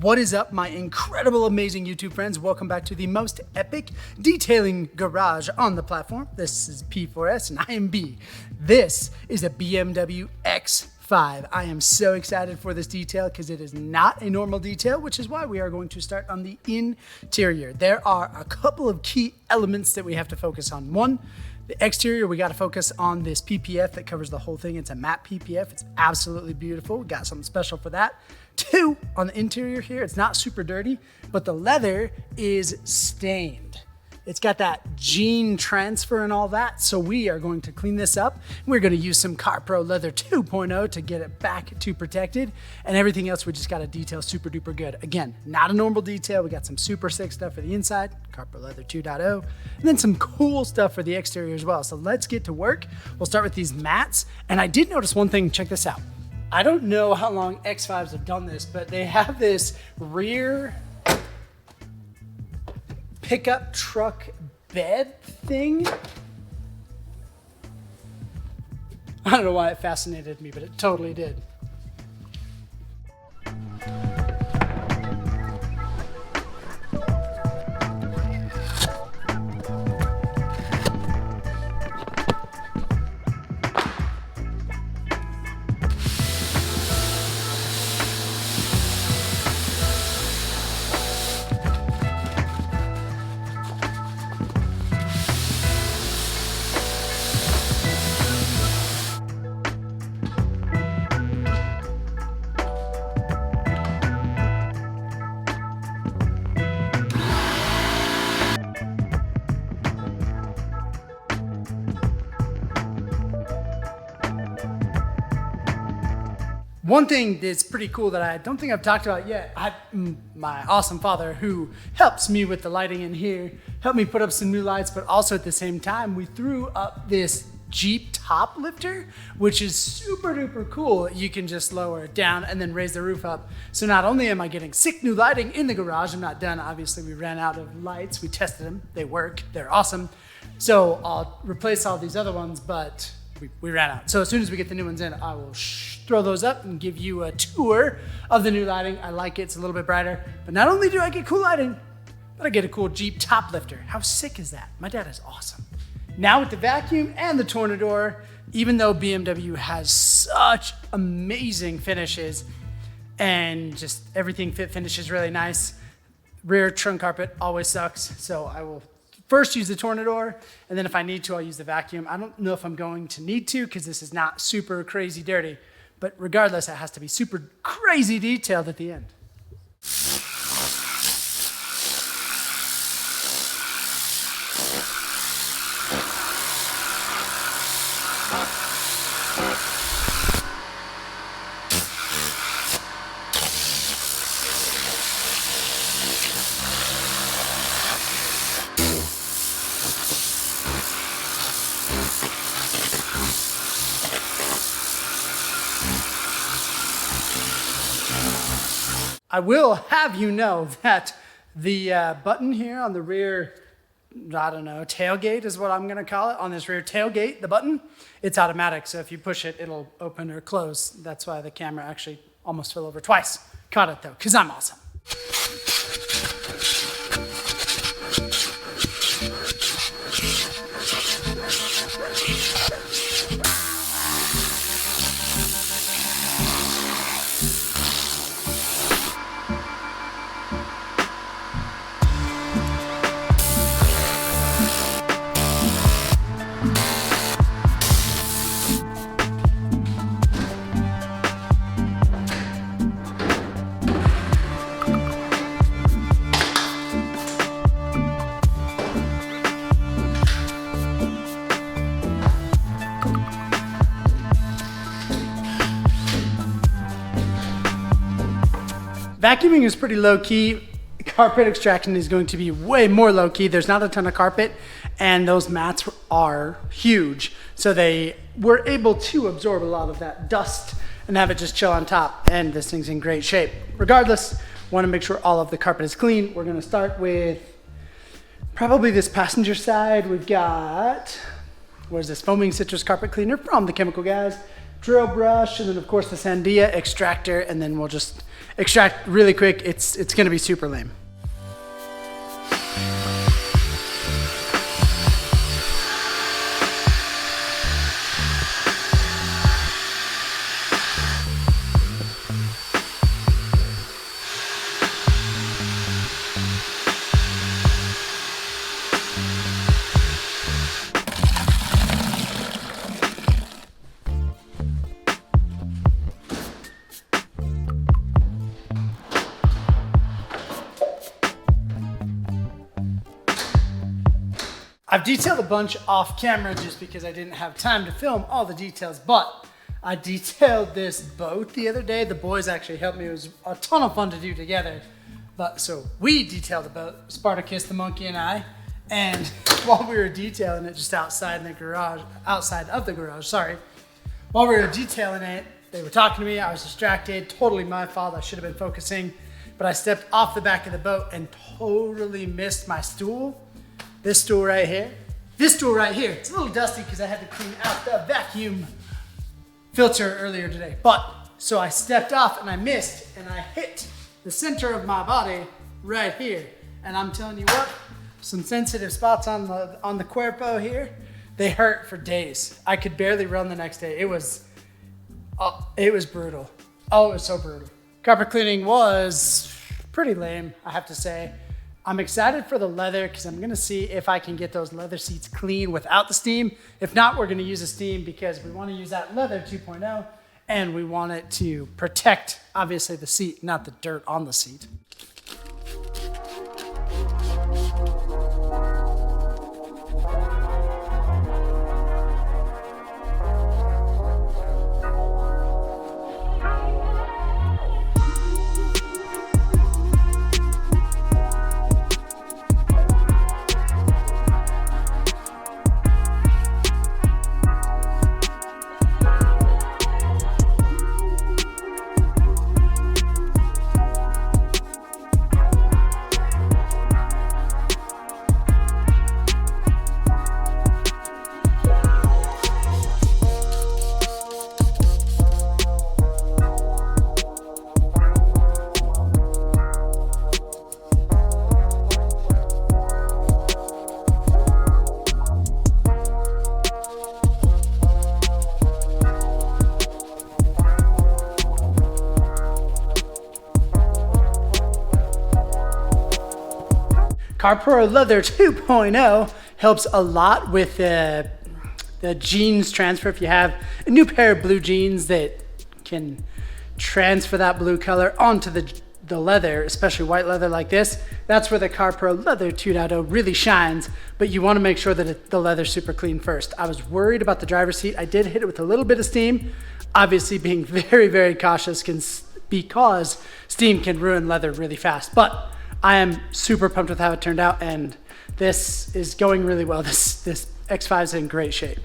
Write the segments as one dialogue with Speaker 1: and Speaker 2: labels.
Speaker 1: What is up, my incredible, amazing YouTube friends? Welcome back to the most epic detailing garage on the platform. This is P4S and I am B. This is a BMW X5. I am so excited for this detail because it is not a normal detail, which is why we are going to start on the interior. There are a couple of key elements that we have to focus on. One, the exterior, we got to focus on this PPF that covers the whole thing. It's a matte PPF. It's absolutely beautiful. We got something special for that. Two, on the interior here, it's not super dirty, but the leather is stained. It's got that gene transfer and all that. So we are going to clean this up. We're going to use some CarPro Leather 2.0 to get it back to protected, and everything else we just got to detail super duper good. Again, not a normal detail. We got some super sick stuff for the inside, CarPro Leather 2.0, and then some cool stuff for the exterior as well. So let's get to work. We'll start with these mattes. And I did notice one thing, check this out. I don't know how long X5s have done this, but they have this rear pickup truck bed thing. I don't know why it fascinated me, but it totally did. One thing that's pretty cool that I don't think I've talked about yet, my awesome father who helps me with the lighting in here, helped me put up some new lights, but also at the same time, we threw up this Jeep top lifter, which is super duper cool. You can just lower it down and then raise the roof up. So not only am I getting sick new lighting in the garage, I'm not done. Obviously we ran out of lights. We tested them, they work, they're awesome. So I'll replace all these other ones, but we ran out. So as soon as we get the new ones in, I will throw those up and give you a tour of the new lighting. I like it, it's a little bit brighter, but not only do I get cool lighting, but I get a cool Jeep top lifter. How sick is that? My dad is awesome. Now with the vacuum and the Tornador, even though BMW has such amazing finishes and just everything fit finishes really nice, rear trunk carpet always sucks. So I will first use the Tornador, and then if I need to, I'll use the vacuum. I don't know if I'm going to need to because this is not super crazy dirty, but regardless, it has to be super crazy detailed at the end. I will have you know that the button here on the rear, I don't know, tailgate is what I'm gonna call it. On this rear tailgate, the button, it's automatic. So if you push it, it'll open or close. That's why the camera actually almost fell over twice. Caught it though, because I'm awesome. Vacuuming is pretty low key. Carpet extraction is going to be way more low key. There's not a ton of carpet and those mats are huge. So they were able to absorb a lot of that dust and have it just chill on top. And this thing's in great shape. Regardless, want to make sure all of the carpet is clean. We're gonna start with probably this passenger side. We've got, what is this? Foaming citrus carpet cleaner from the Chemical Guys. drill brush, and then of course the Sandia extractor, and then we'll just extract really quick. It's gonna be super lame. I've detailed a bunch off camera just because I didn't have time to film all the details, but I detailed this boat the other day. The boys actually helped me. It was a ton of fun to do together. But so we detailed the boat, Spartacus, the monkey, and I. And while we were detailing it just outside of the garage, while we were detailing it, they were talking to me. I was distracted, totally my fault. I should have been focusing, but I stepped off the back of the boat and totally missed my stool. This stool right here. This stool right here. It's a little dusty because I had to clean out the vacuum filter earlier today. But, so I stepped off and I missed and I hit the center of my body right here. And I'm telling you what, some sensitive spots on the cuerpo here, they hurt for days. I could barely run the next day. It was brutal. Oh, it was so brutal. Carpet cleaning was pretty lame, I have to say. I'm excited for the leather because I'm gonna see if I can get those leather seats clean without the steam. If not, we're gonna use a steam because we wanna use that leather 2.0 and we want it to protect, obviously, the seat, not the dirt on the seat. CarPro Leather 2.0 helps a lot with the jeans transfer. If you have a new pair of blue jeans that can transfer that blue color onto the leather, especially white leather like this, that's where the CarPro Leather 2.0 really shines, but you want to make sure that the leather's super clean first. I was worried about the driver's seat. I did hit it with a little bit of steam, obviously being very, very cautious because steam can ruin leather really fast, but I am super pumped with how it turned out, and this is going really well. This X5 is in great shape.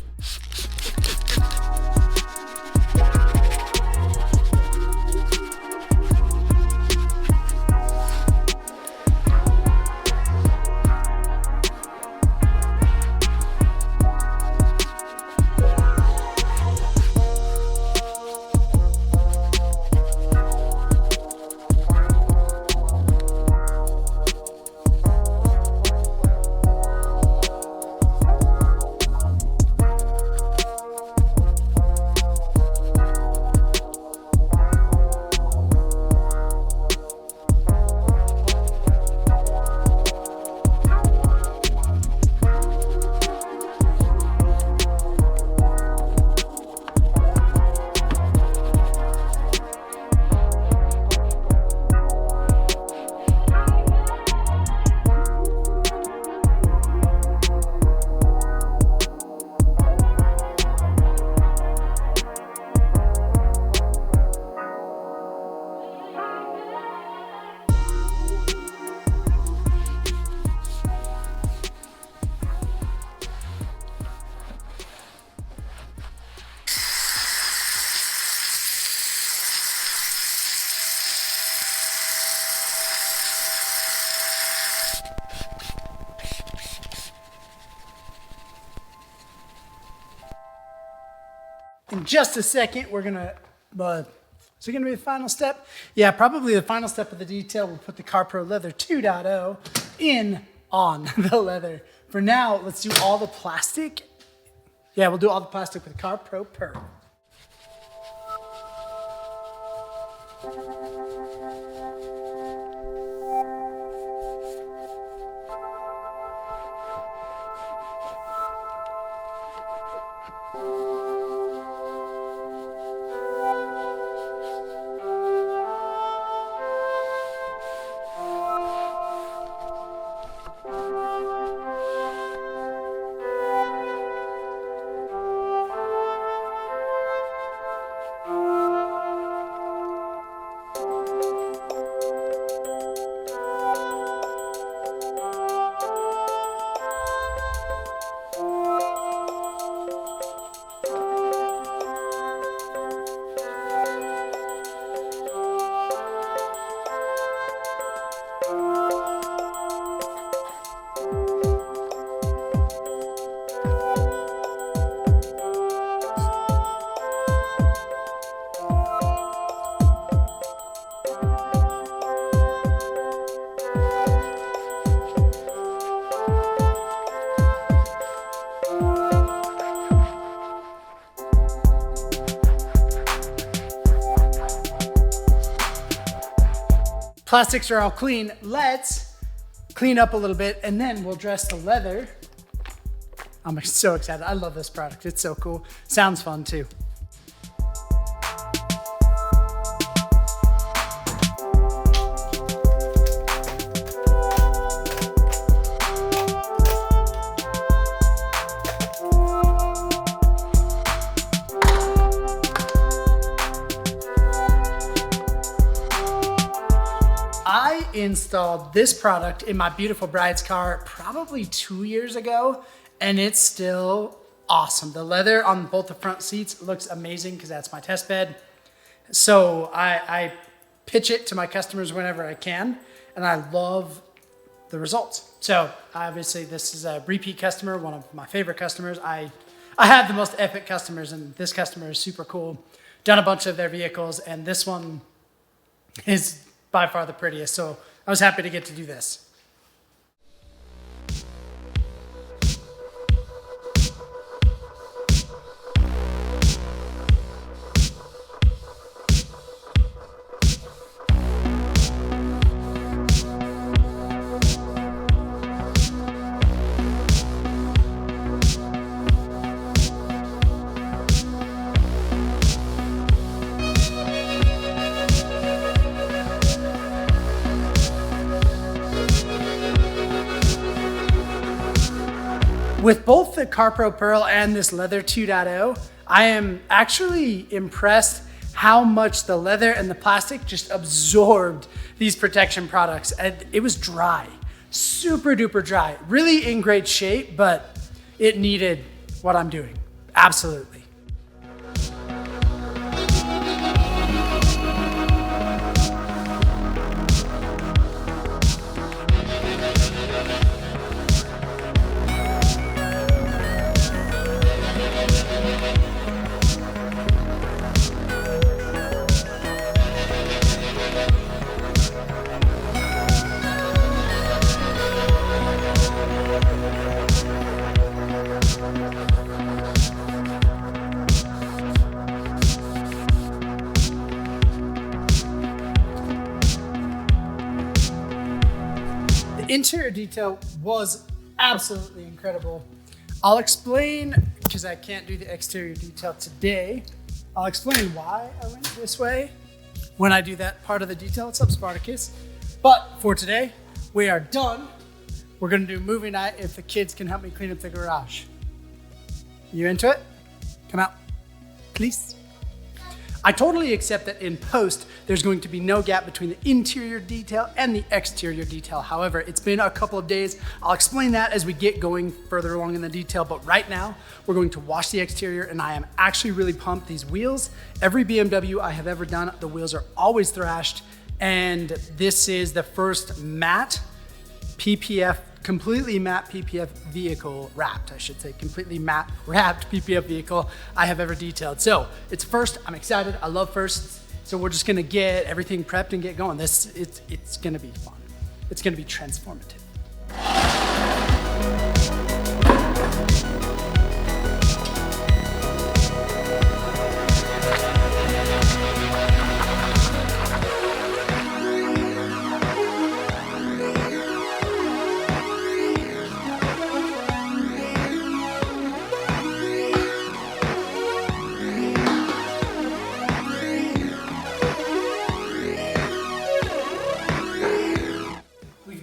Speaker 1: In just a second, we're gonna, is it gonna be the final step? Yeah, probably the final step of the detail. We'll put the CarPro Leather 2.0 in on the leather. For now, let's do all the plastic. Yeah, we'll do all the plastic with CarPro Pearl. Plastics are all clean. Let's clean up a little bit and then we'll dress the leather. I'm so excited. I love this product. It's so cool. Sounds fun too. I installed this product in my beautiful bride's car probably 2 years ago, and it's still awesome. The leather on both the front seats looks amazing because that's my test bed. So I pitch it to my customers whenever I can, and I love the results. So obviously this is a repeat customer, one of my favorite customers. I have the most epic customers, and this customer is super cool. Done a bunch of their vehicles, and this one is by far the prettiest, so I was happy to get to do this. With both the CarPro Pearl and this Leather 2.0, I am actually impressed how much the leather and the plastic just absorbed these protection products. And it was dry, super duper dry, really in great shape, but it needed what I'm doing, absolutely. Interior detail was absolutely incredible. I'll explain, because I can't do the exterior detail today, I'll explain why I went this way when I do that part of the detail. What's up, Spartacus? But for today, we are done. We're gonna do movie night if the kids can help me clean up the garage. You into it? Come out, please. I totally accept that in post, there's going to be no gap between the interior detail and the exterior detail. However, it's been a couple of days. I'll explain that as we get going further along in the detail, but right now, we're going to wash the exterior, and I am actually really pumped. These wheels, every BMW I have ever done, the wheels are always thrashed, and this is the first matte PPF completely matte PPF vehicle, wrapped, I should say, completely matte wrapped PPF vehicle I have ever detailed. So it's first, I'm excited, I love firsts. So we're just gonna get everything prepped and get going. It's gonna be fun. It's gonna be transformative.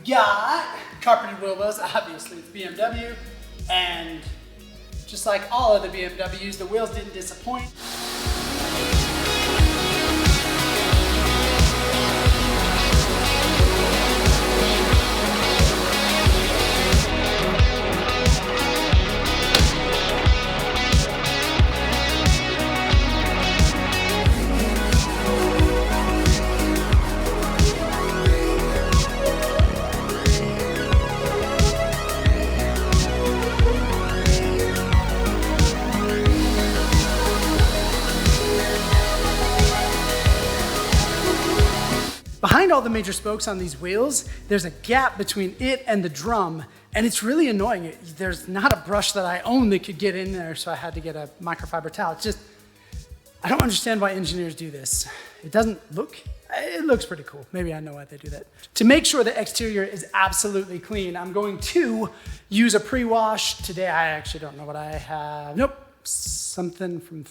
Speaker 1: Got carpeted wheel wells, obviously it's BMW, and just like all of the BMWs, the wheels didn't disappoint. Behind all the major spokes on these wheels, there's a gap between it and the drum, and it's really annoying. There's not a brush that I own that could get in there, so I had to get a microfiber towel. It's just, I don't understand why engineers do this. It looks pretty cool. Maybe I know why they do that. To make sure the exterior is absolutely clean, I'm going to use a pre-wash. Today, I actually don't know what I have. Nope, something from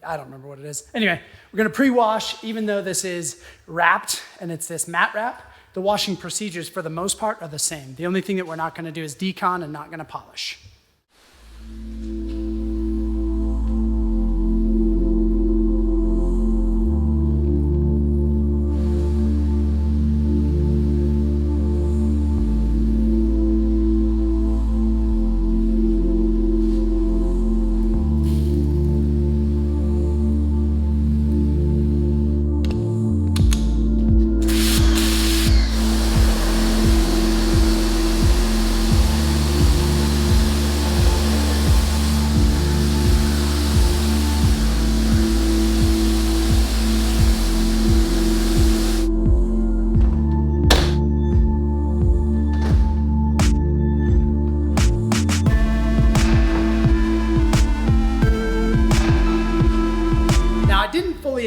Speaker 1: I don't remember what it is. Anyway, we're gonna pre-wash, even though this is wrapped and it's this matte wrap, the washing procedures for the most part are the same. The only thing that we're not gonna do is decon and not gonna polish.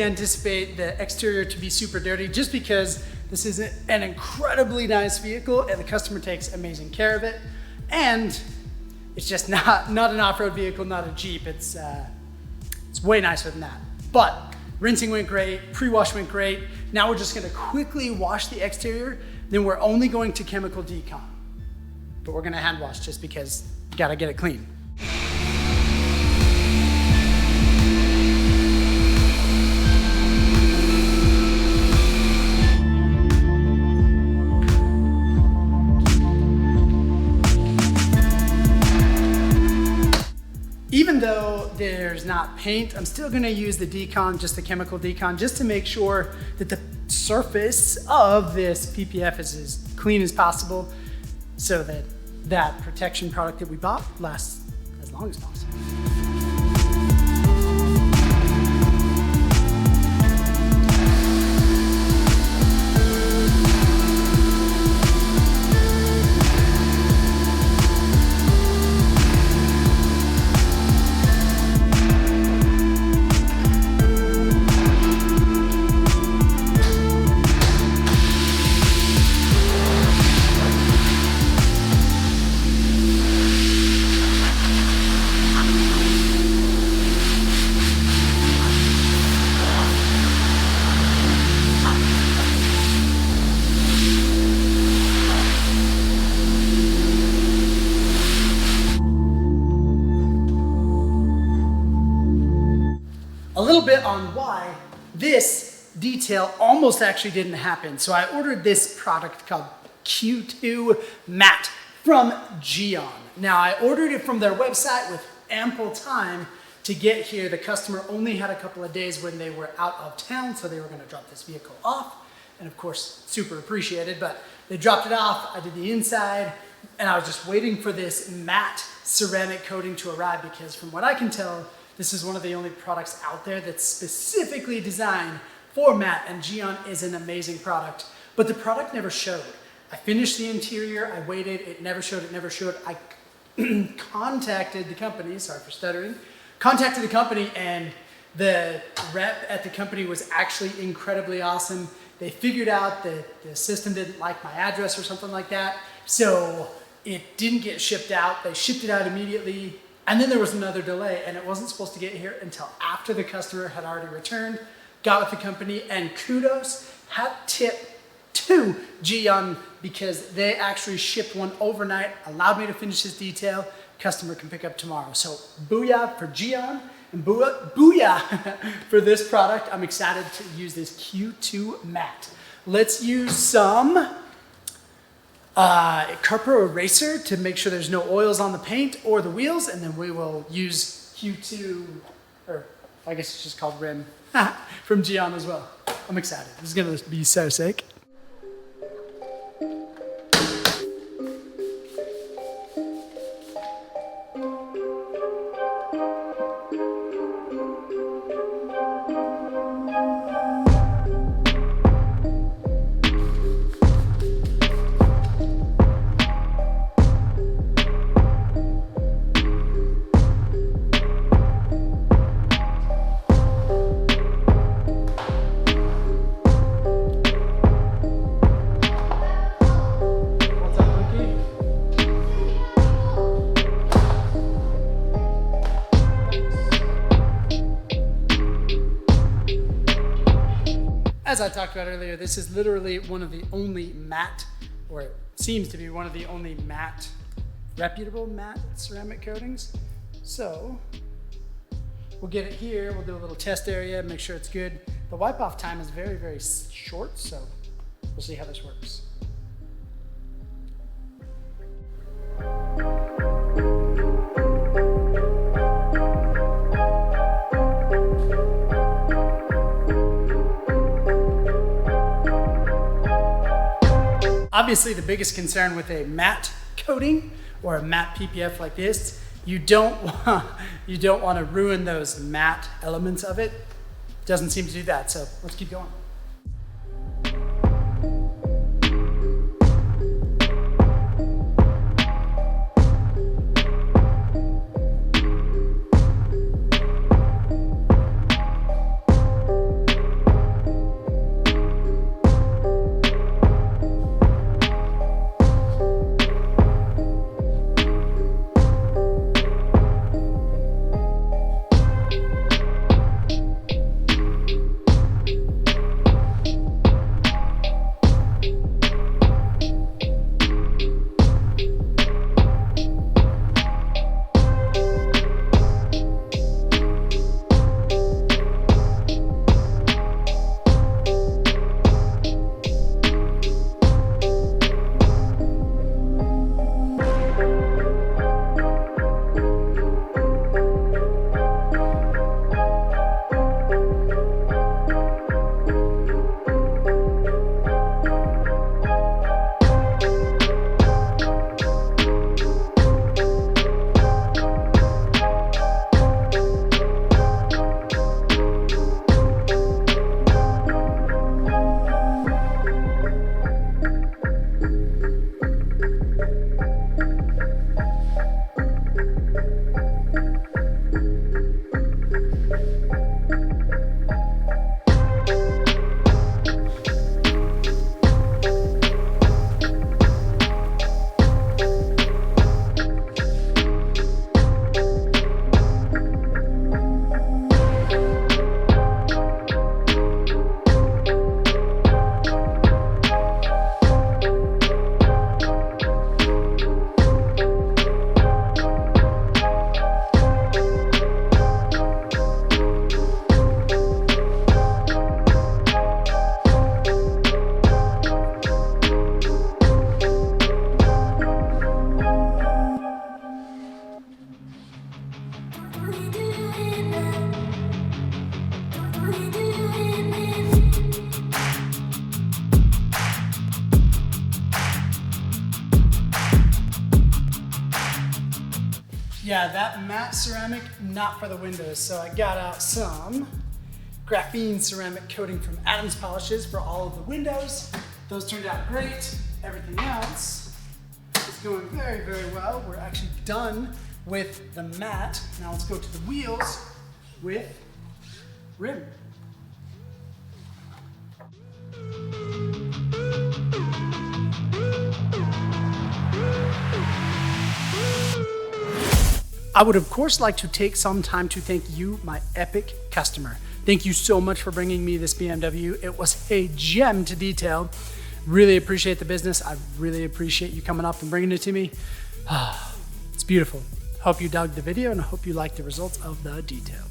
Speaker 1: Anticipate the exterior to be super dirty just because this is an incredibly nice vehicle and the customer takes amazing care of it, and it's just not an off-road vehicle, not a Jeep. It's way nicer than that. But rinsing went great, pre-wash went great. Now we're just gonna quickly wash the exterior, then we're only going to chemical decon, but we're gonna hand wash just because you gotta get it clean. Even though there's not paint, I'm still gonna use the decon, just the chemical decon, just to make sure that the surface of this PPF is as clean as possible so that that protection product that we bought lasts as long as possible. A little bit on why this detail almost actually didn't happen. So I ordered this product called Q2 Matte from Gyeon. Now I ordered it from their website with ample time to get here. The customer only had a couple of days when they were out of town, so they were gonna drop this vehicle off. And of course, super appreciated, but they dropped it off. I did the inside, and I was just waiting for this matte ceramic coating to arrive because from what I can tell, this is one of the only products out there that's specifically designed for matte, and Gyeon is an amazing product, but the product never showed. I finished the interior, I waited, it never showed, I contacted the company, sorry for stuttering, contacted the company, and the rep at the company was actually incredibly awesome. They figured out that the system didn't like my address or something like that, so it didn't get shipped out. They shipped it out immediately, and then there was another delay, and it wasn't supposed to get here until after the customer had already returned, got with the company, and kudos, hat tip to Gyeon, because they actually shipped one overnight, allowed me to finish this detail, customer can pick up tomorrow. So booyah for Gyeon, and booyah for this product. I'm excited to use this Q2 matte. Let's use some Carpro eraser to make sure there's no oils on the paint or the wheels, and then we will use Q2, or I guess it's just called Rim, from Gyeon as well. I'm excited. This is gonna be so sick. As I talked about earlier, this is literally one of the only matte, or it seems to be one of the only matte, reputable matte ceramic coatings. So we'll get it here, we'll do a little test area, make sure it's good. The wipe off time is very, very short, so we'll see how this works. Obviously, the biggest concern with a matte coating or a matte PPF like this, you don't want to ruin those matte elements of it. Doesn't seem to do that, so let's keep going. Yeah, that matte ceramic, not for the windows. So I got out some graphene ceramic coating from Adams Polishes for all of the windows. Those turned out great. Everything else is going very, very well. We're actually done with the matte. Now let's go to the wheels with rim. I would of course like to take some time to thank you, my epic customer. Thank you so much for bringing me this BMW. It was a gem to detail. Really appreciate the business. I really appreciate you coming up and bringing it to me. It's beautiful. Hope you dug the video and I hope you liked the results of the detail.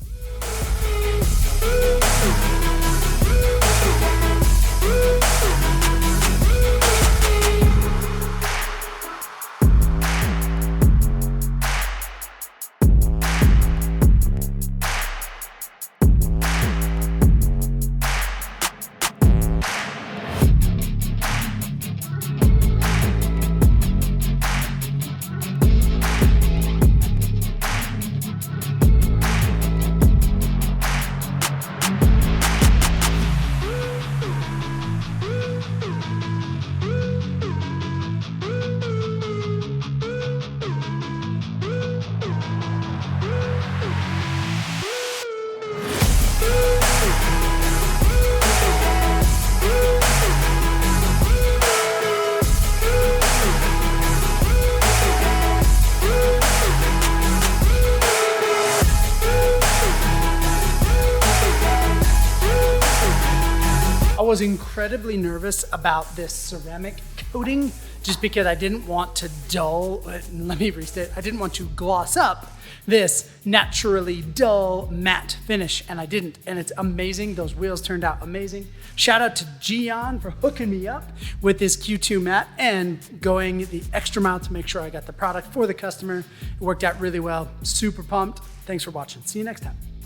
Speaker 1: I was incredibly nervous about this ceramic coating just because I didn't want to let me restate, I didn't want to gloss up this naturally dull matte finish, and I didn't, and it's amazing. Those wheels turned out amazing. Shout out to Gyeon for hooking me up with this Q2 matte and going the extra mile to make sure I got the product for the customer. It worked out really well. Super pumped. Thanks for watching. See you next time.